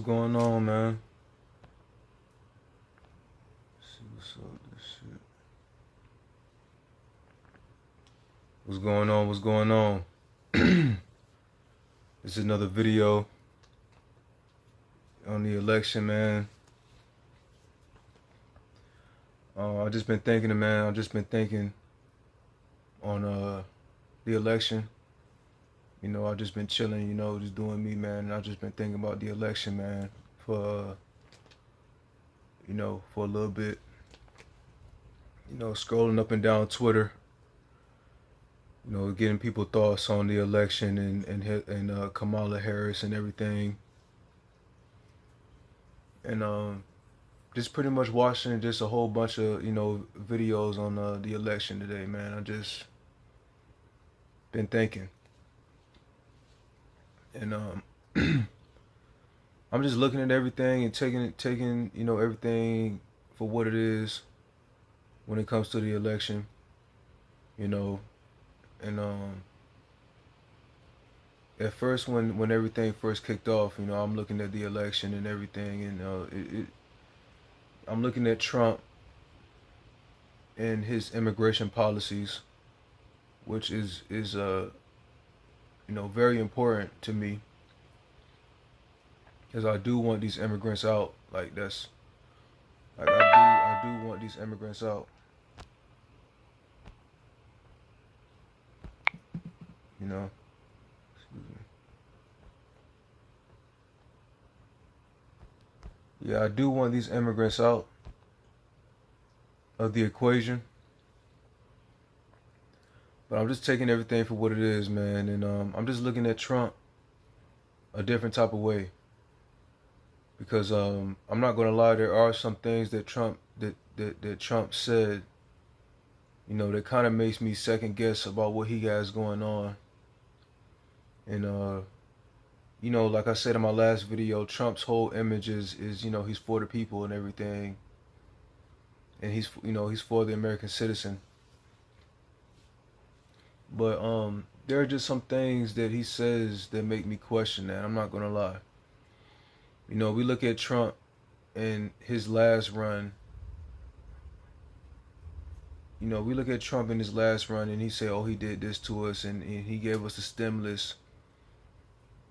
going on, man? Let's see what's up with this shit. What's going on? What's going on? This is another video on the election, man. I just been thinking, man. I've just been thinking on the election. You know, I've just been chilling, you know, just doing me, man. And I've just been thinking about the election, man, for you know, for a little bit. You know, scrolling up and down Twitter. You know, getting people thoughts on the election and Kamala Harris and everything. And just pretty much watching just a whole bunch of, you know, videos on the election today, man. I just been thinking. And I'm just looking at everything and taking, you know, everything for what it is when it comes to the election. You know, and at first when everything first kicked off, you know, I'm looking at the election and everything, and I'm looking at Trump and his immigration policies, which is you know, very important to me, because I do want these immigrants out. Like I do want these immigrants out. You know. Excuse me. Yeah, I do want these immigrants out of the equation. But I'm just taking everything for what it is, man, and I'm just looking at Trump a different type of way. Because I'm not gonna lie, there are some things that Trump said, you know, that kind of makes me second guess about what he has going on. And you know, like I said in my last video, Trump's whole image is you know, he's for the people and everything, and he's, you know, he's for the American citizen. But there are just some things that he says that make me question that. I'm not gonna lie. You know, we look at Trump in his last run. You know, we look at Trump in his last run, and he said, "Oh, he did this to us, and he gave us the stimulus,"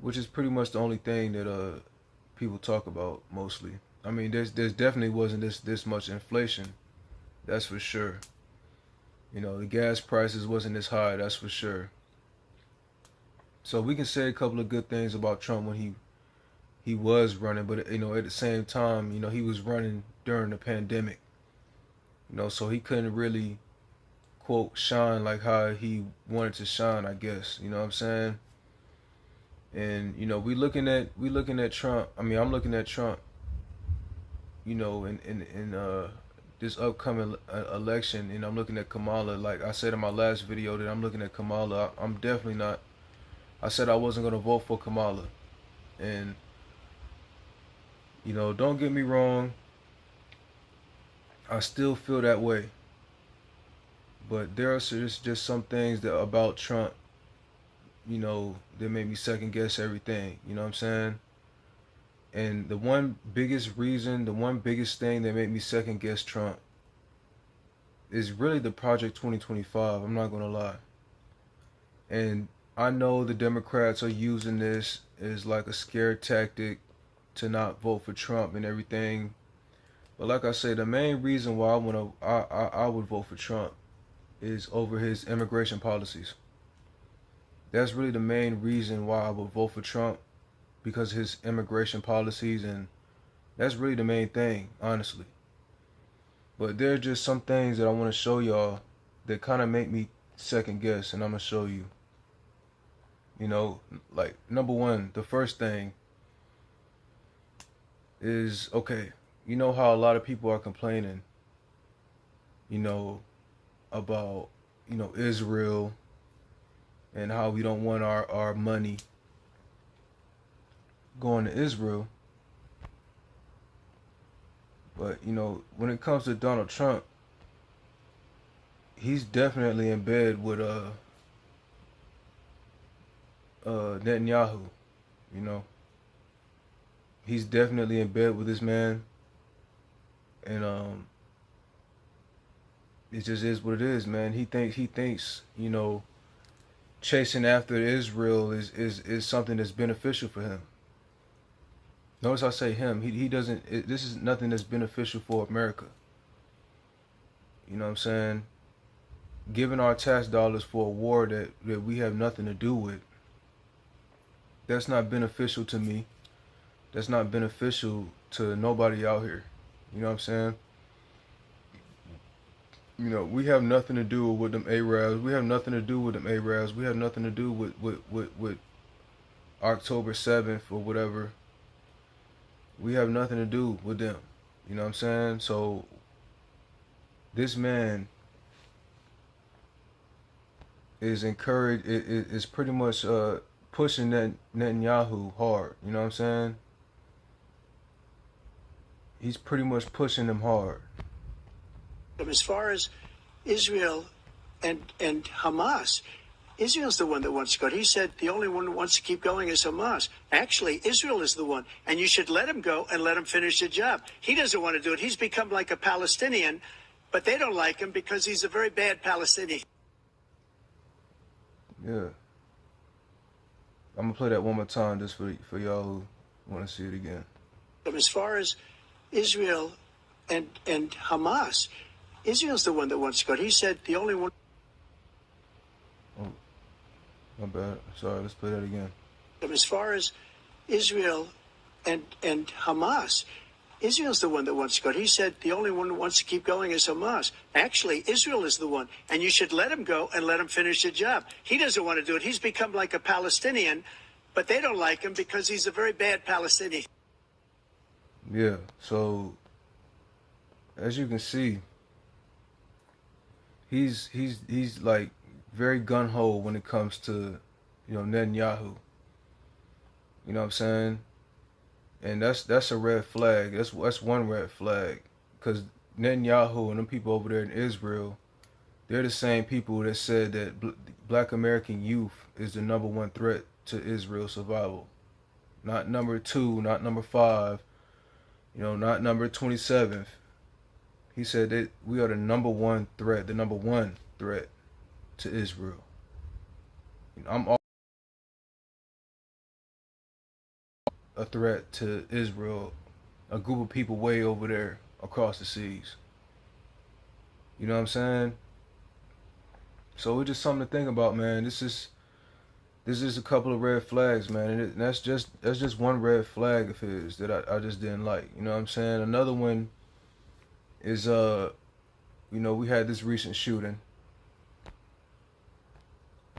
which is pretty much the only thing that people talk about mostly. I mean, there's definitely wasn't this much inflation, that's for sure. You know, the gas prices wasn't as high, that's for sure. So we can say a couple of good things about Trump when he was running, but you know, at the same time, you know, he was running during the pandemic. You know, so he couldn't really, quote, shine like how he wanted to shine, I guess. You know what I'm saying? And you know, we looking at Trump. I mean, I'm looking at Trump. You know, in this upcoming election, and I'm looking at Kamala. Like I said in my last video, that I'm looking at Kamala. I'm definitely not. I said I wasn't gonna vote for Kamala, and you know, don't get me wrong. I still feel that way. But there are just some things that about Trump, you know, that made me second guess everything. You know what I'm saying? And the one biggest thing that made me second guess Trump is really the Project 2025. I'm not gonna lie. And I know the Democrats are using this as like a scare tactic to not vote for Trump and everything. But like I said, the main reason why I would vote for Trump is over his immigration policies. That's really the main reason why I would vote for Trump, because of his immigration policies, and that's really the main thing, honestly. But there are just some things that I want to show y'all that kind of make me second guess, and I'm gonna show you. You know, like number one, the first thing is, okay, you know how a lot of people are complaining, you know, about, you know, Israel, and how we don't want our money going to Israel. But, you know, when it comes to Donald Trump, he's definitely in bed with Netanyahu, you know. He's definitely in bed with this man, and it just is what it is, man. He thinks chasing after Israel is something that's beneficial for him. Notice I say him. He doesn't. This is nothing that's beneficial for America. You know what I'm saying? Giving our tax dollars for a war that we have nothing to do with. That's not beneficial to me. That's not beneficial to nobody out here. You know what I'm saying? We have nothing to do with them Arabs. We have nothing to do with them Arabs. We have nothing to do with October 7th or whatever. We have nothing to do with them. You know what I'm saying? So this man is encouraged, is pretty much pushing Netanyahu hard. You know what I'm saying? He's pretty much pushing him hard. As far as Israel and Hamas, Israel's the one that wants to go. He said the only one who wants to keep going is Hamas. Actually, Israel is the one, and you should let him go and let him finish the job. He doesn't want to do it. He's become like a Palestinian, but they don't like him because he's a very bad Palestinian. Yeah. I'm gonna play that one more time just for y'all who want to see it again. As far as Israel and Hamas, Israel's the one that wants to go. He said the only one. Oh, my bad. Sorry, let's play that again. As far as Israel and Hamas, Israel's the one that wants to go. He said the only one who wants to keep going is Hamas. Actually, Israel is the one, and you should let him go and let him finish the job. He doesn't want to do it. He's become like a Palestinian, but they don't like him because he's a very bad Palestinian. Yeah, so as you can see, he's like very gun-ho when it comes to, Netanyahu. You know what I'm saying? And that's a red flag. That's one red flag, because Netanyahu and them people over there in Israel, they're the same people that said that Black American youth is the number one threat to Israel's survival. Not number 2, not number 5, not number 27th. He said that we are the number one threat to Israel. I'm a threat to Israel, a group of people way over there across the seas. You know what I'm saying? So it's just something to think about, man. This is a couple of red flags, man, and that's just one red flag of his that I just didn't like. You know what I'm saying? Another one is we had this recent shooting.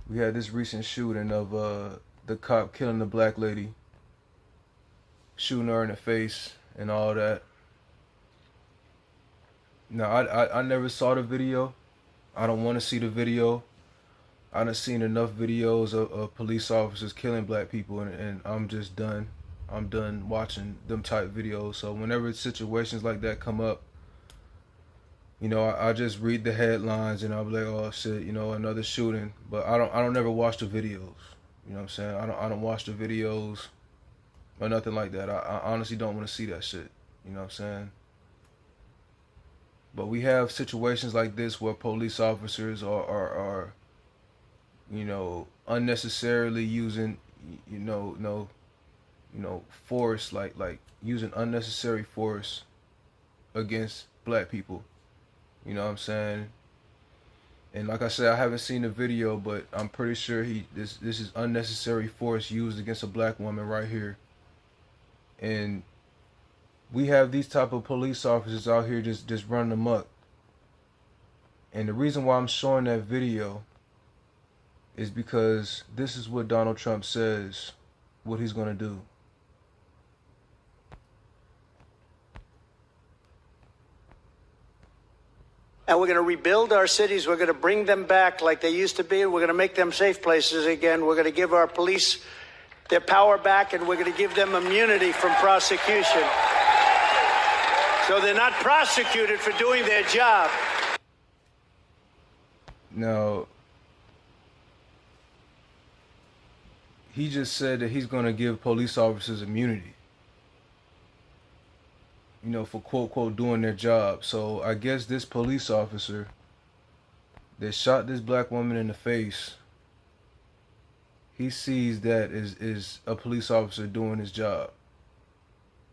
We had this recent shooting of the cop killing the black lady, shooting her in the face and all that. Now, I never saw the video. I don't want to see the video. I done seen enough videos of police officers killing black people, and I'm just done. I'm done watching them type videos. So whenever situations like that come up, I just read the headlines and I'll be like, oh shit, another shooting. But I don't never watch the videos. You know what I'm saying? I don't watch the videos or nothing like that. I honestly don't want to see that shit. You know what I'm saying? But we have situations like this where police officers are unnecessarily using, force, like using unnecessary force against black people. You know what I'm saying? And like I said, I haven't seen the video, but I'm pretty sure this is unnecessary force used against a black woman right here. And we have these type of police officers out here just running amok. And the reason why I'm showing that video is because this is what Donald Trump says what he's going to do. And we're going to rebuild our cities. We're going to bring them back like they used to be. We're going to make them safe places again. We're going to give our police their power back, and we're going to give them immunity from prosecution. So they're not prosecuted for doing their job. Now, he just said that he's going to give police officers immunity. for quote quote doing their job. So I guess this police officer that shot this black woman in the face, he sees that is a police officer doing his job.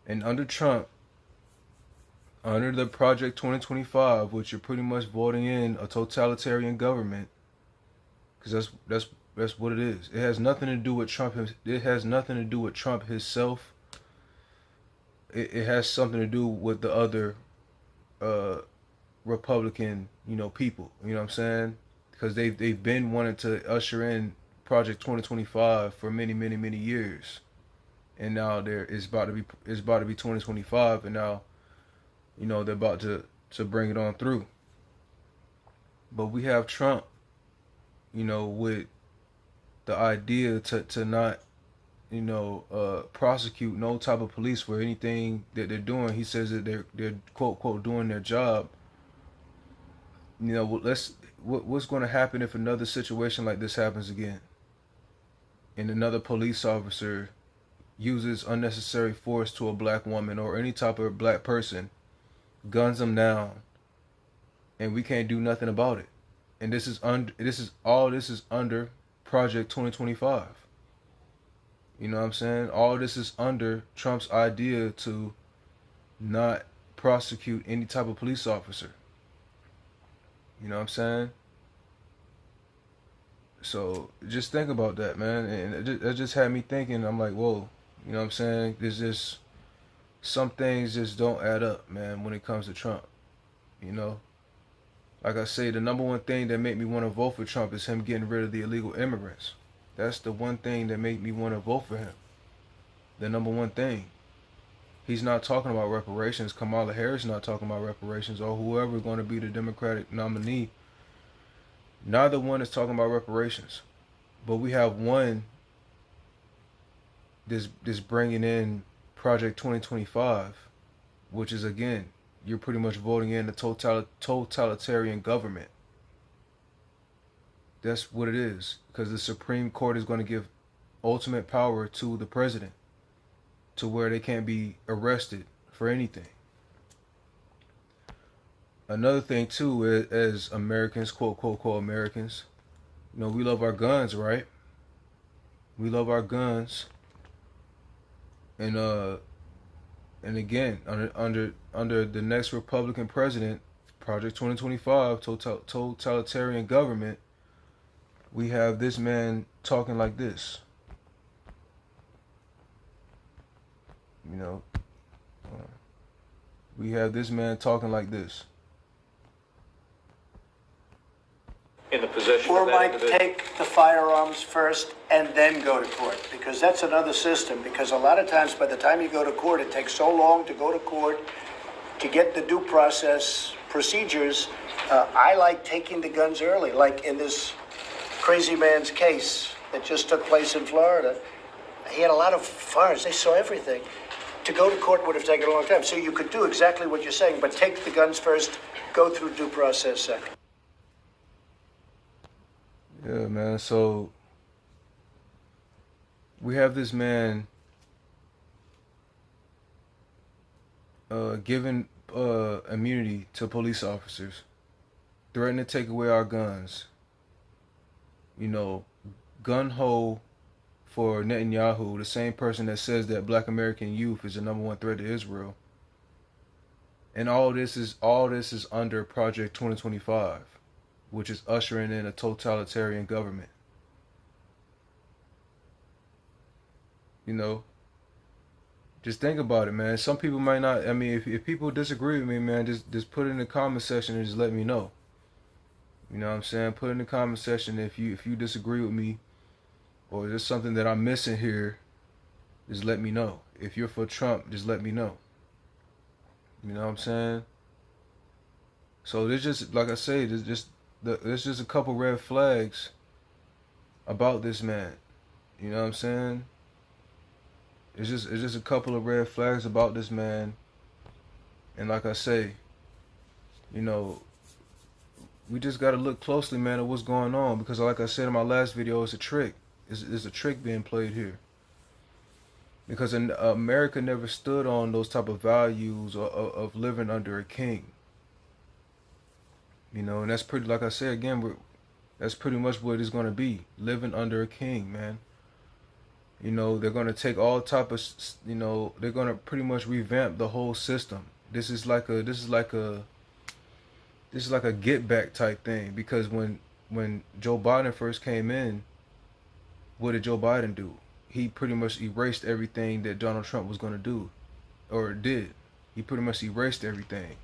And under Trump, under the Project 2025, which you're pretty much voting in a totalitarian government, because that's what it is. It has nothing to do with Trump. It has nothing to do with Trump himself. It has something to do with the other Republican, people. You know what I'm saying? Because they've been wanting to usher in Project 2025 for many, many, many years, and now it's about to be 2025, and now they're about to bring it on through. But we have Trump, with the idea to not prosecute no type of police for anything that they're doing. He says that they're quote quote doing their job. What's going to happen if another situation like this happens again, and another police officer uses unnecessary force to a black woman or any type of black person, guns them down, and we can't do nothing about it? And this is under Project 2025. You know what I'm saying? All this is under Trump's idea to not prosecute any type of police officer. You know what I'm saying? So just think about that, man. And it just had me thinking. I'm like, whoa. You know what I'm saying? There's just some things just don't add up, man, when it comes to Trump. Like I say, the number one thing that made me want to vote for Trump is him getting rid of the illegal immigrants. That's the one thing that made me want to vote for him. The number one thing. He's not talking about reparations. Kamala Harris is not talking about reparations, or whoever is going to be the Democratic nominee. Neither one is talking about reparations. But we have one that's bringing in Project 2025, which is, again, you're pretty much voting in a totalitarian government. That's what it is. Because the Supreme Court is going to give ultimate power to the president, to where they can't be arrested for anything. Another thing too, as Americans, quote quote Americans, we love our guns, right? We love our guns, and again, under the next Republican president, Project 2025, totalitarian government, we have this man talking like this. We have this man talking like this. In the position Or of that might individual. take the firearms first and then go to court, because that's another system. Because a lot of times, by the time you go to court, it takes so long to go to court to get the due process procedures. I like taking the guns early, like in this crazy man's case that just took place in Florida. He had a lot of firearms. They saw everything. To go to court would have taken a long time. So you could do exactly what you're saying, but take the guns first, go through due process second. Yeah, man. So we have this man giving immunity to police officers, threatening to take away our guns. Gun ho for Netanyahu, the same person that says that black American youth is the number one threat to Israel. And all this is under Project 2025, which is ushering in a totalitarian government. Just think about it, man. Some people might not. I mean, if people disagree with me, man, just put it in the comment section and just let me know. You know what I'm saying? Put it in the comment section if you disagree with me, or there's something that I'm missing here. Just let me know. If you're for Trump, just let me know. You know what I'm saying? So there's just, like I say, there's just a couple red flags about this man. You know what I'm saying? It's just a couple of red flags about this man. And like I say, we just got to look closely, man, at what's going on. Because like I said in my last video, it's a trick. It's a trick being played here. because America never stood on those type of values of living under a king. You know, and that's pretty, like I said again, that's pretty much what it's going to be, living under a king, man. You know, they're going to take all type of, you know, they're going to pretty much revamp the whole system. This is like a get back type thing, because when Joe Biden first came in, what did Joe Biden do? He pretty much erased everything that Donald Trump was going to do, or did. He pretty much erased everything.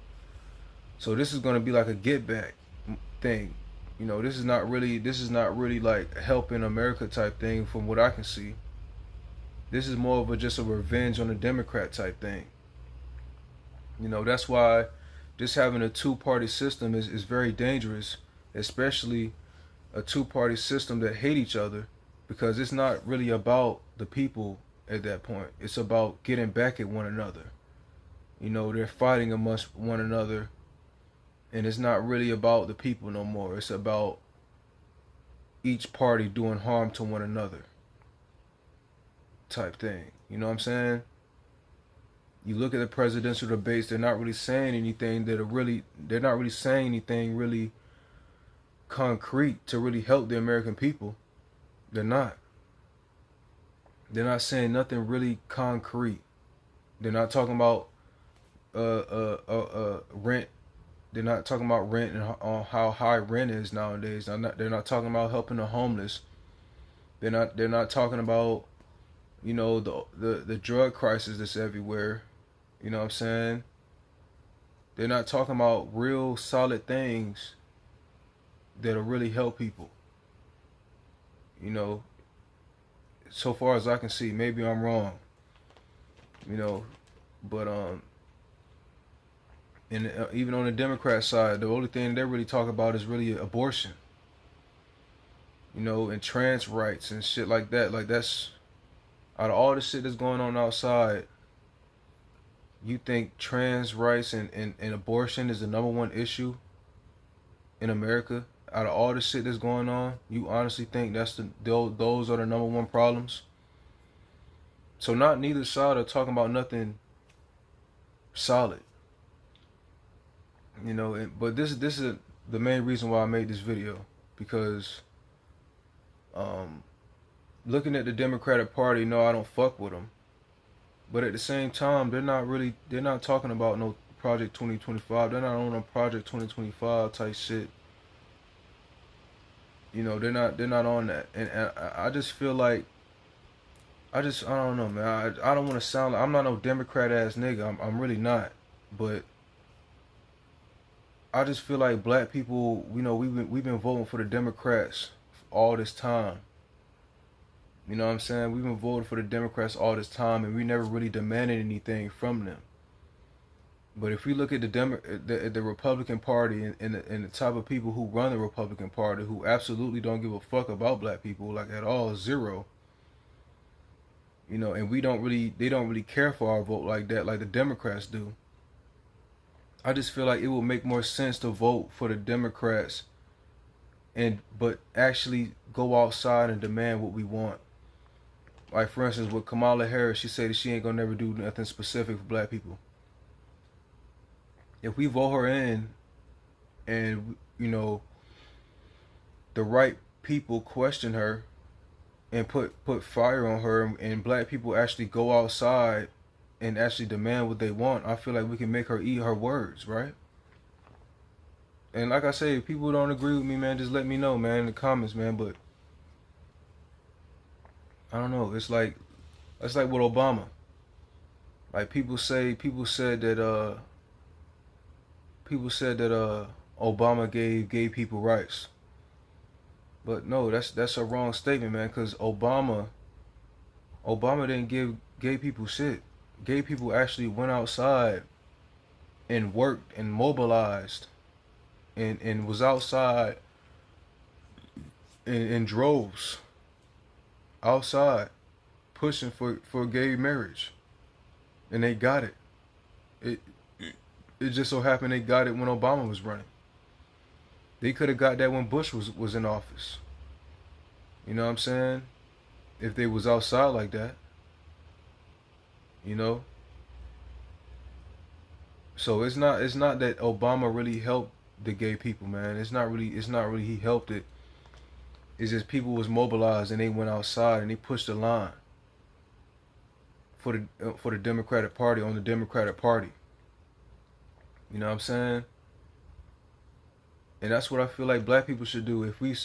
So this is going to be like a get back thing. You know, this is not really like helping America type thing from what I can see. This is more of just a revenge on the Democrat type thing. You know, that's why just having a two-party system is very dangerous, especially a two-party system that hate each other, because it's not really about the people at that point. It's about getting back at one another. You know, they're fighting amongst one another, and it's not really about the people no more. It's about each party doing harm to one another type thing. You know what I'm saying? You look at the presidential debates, they're not really saying anything they're not really saying anything really concrete to really help the American people. They're not. They're not saying nothing really concrete. They're not talking about rent. They're not talking about rent and how high rent is nowadays. They're not talking about helping the homeless. They're not talking about, you know, the drug crisis that's everywhere. You know what I'm saying? They're not talking about real solid things that'll really help people. You know, so far as I can see, maybe I'm wrong. You know, but and even on the Democrat side, the only thing they really talk about is really abortion. You know, and trans rights and shit like that. Like, that's, out of all the shit that's going on outside, you think trans rights and abortion is the number one issue in America? Out of all the shit that's going on, you honestly think those are the number one problems? So not neither side are talking about nothing solid. You know, but this is the main reason why I made this video, because looking at the Democratic Party, no, I don't fuck with them. But at the same time, they're not talking about no Project 2025. They're not on a Project 2025 type shit. You know, they're not on that. And I just feel like, I don't know, man. I don't want to sound like, I'm not no Democrat ass nigga. I'm really not. But I just feel like black people, you know, we've been voting for the Democrats all this time. You know what I'm saying? We've been voting for the Democrats all this time, and we never really demanded anything from them. But if we look at the Republican Party and the type of people who run the Republican Party, who absolutely don't give a fuck about black people, like at all, zero. You know, and they don't really care for our vote like that, like the Democrats do. I just feel like it would make more sense to vote for the Democrats, but actually go outside and demand what we want. Like, for instance, with Kamala Harris, she said that she ain't gonna never do nothing specific for black people. If we vote her in, and, you know, the right people question her and put fire on her, and black people actually go outside and actually demand what they want, I feel like we can make her eat her words, right? And like I say, if people don't agree with me, man, just let me know, man, in the comments, man. But I don't know. It's like with Obama. Like, people said that Obama gave gay people rights. But no, that's a wrong statement, man. Because Obama didn't give gay people shit. Gay people actually went outside and worked and mobilized and was outside in droves, outside pushing for gay marriage, and they got it. It just so happened they got it when Obama was running. They could have got that when Bush was in office. You know what I'm saying? If they was outside like that. you know. So it's not that Obama really helped the gay people, man. It's not really he helped it. It's just people was mobilized and they went outside and they pushed the line for the Democratic Party on the Democratic Party. You know what I'm saying? And that's what I feel like black people should do. If we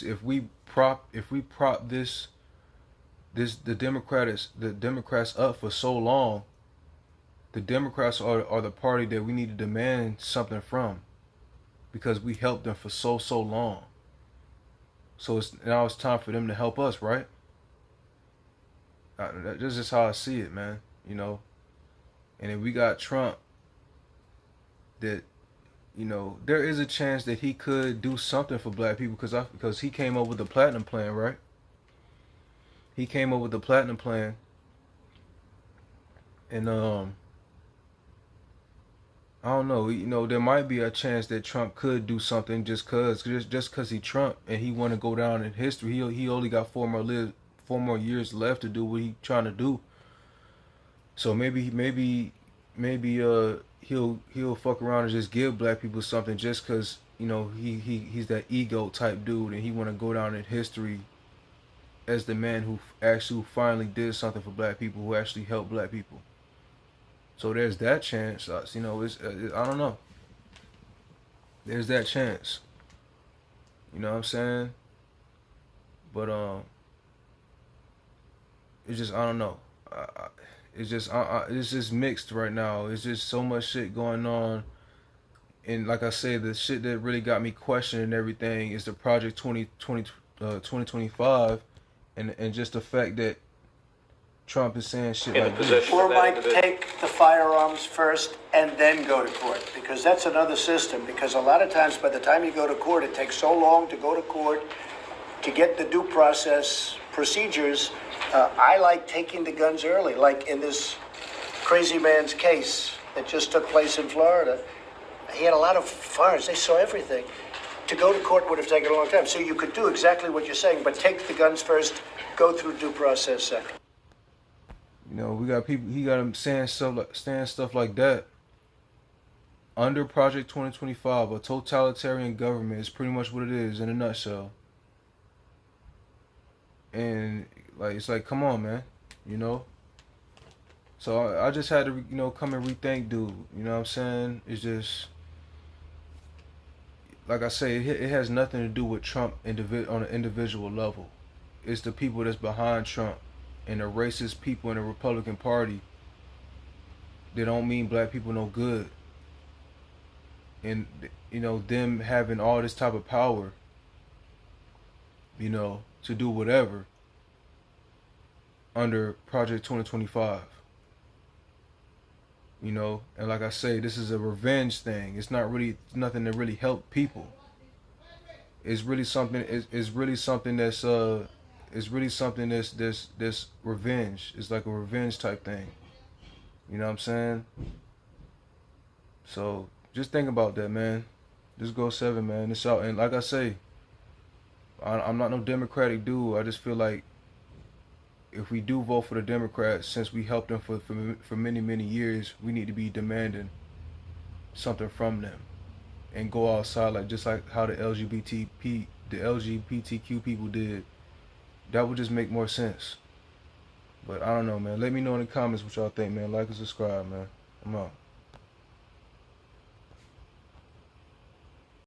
prop the Democrats up for so long, the Democrats are the party that we need to demand something from, because we helped them for so long. So now it's time for them to help us, right? That's just how I see it, man. You know, and if we got Trump, that, you know, there is a chance that he could do something for black people, because he came up with the platinum plan, right? He came up with the platinum plan, and I don't know, you know, there might be a chance that Trump could do something just cause he Trump and he want to go down in history. He only got 4 more years left to do what he trying to do. So maybe he'll fuck around and just give black people something just cause, you know, he's that ego type dude and he want to go down in history as the man who finally did something for black people, who actually helped black people. So there's that chance. You know, I don't know. There's that chance. You know what I'm saying? But it's just, I don't know. It's just mixed right now. It's just so much shit going on. And like I said, the shit that really got me questioning everything is the Project 2025, and just the fact that Trump is saying shit In the like this. position Or of that might individual. take the firearms first and then go to court, because that's another system. Because a lot of times, by the time you go to court, it takes so long to go to court to get the due process procedures. I like taking the guns early, like in this crazy man's case that just took place in Florida. He had a lot of firearms. They saw everything. To go to court would have taken a long time. So you could do exactly what you're saying, but take the guns first, go through due process second. You know, we got people. He got him saying stuff like that. Under Project 2025, a totalitarian government is pretty much what it is in a nutshell. And like, it's like, come on, man. You know. So I just had to, you know, come and rethink, dude. You know what I'm saying? It's just, like I say, it has nothing to do with Trump on an individual level. It's the people that's behind Trump and the racist people in the Republican Party. They don't mean black people no good. And, you know, them having all this type of power, you know, to do whatever under Project 2025. You know, and like I say, this is a revenge thing. It's nothing to really help people. It's really something. It's really something that's this revenge. It's like a revenge type thing. You know what I'm saying? So just think about that, man. Just go 7, man. It's out. And like I say, I'm not no Democratic dude. I just feel like if we do vote for the Democrats, since we helped them for many years, we need to be demanding something from them and go outside, just like how the LGBTQ people did. That would just make more sense. But I don't know, man. Let me know in the comments what y'all think, man. Like and subscribe, man. I'm out.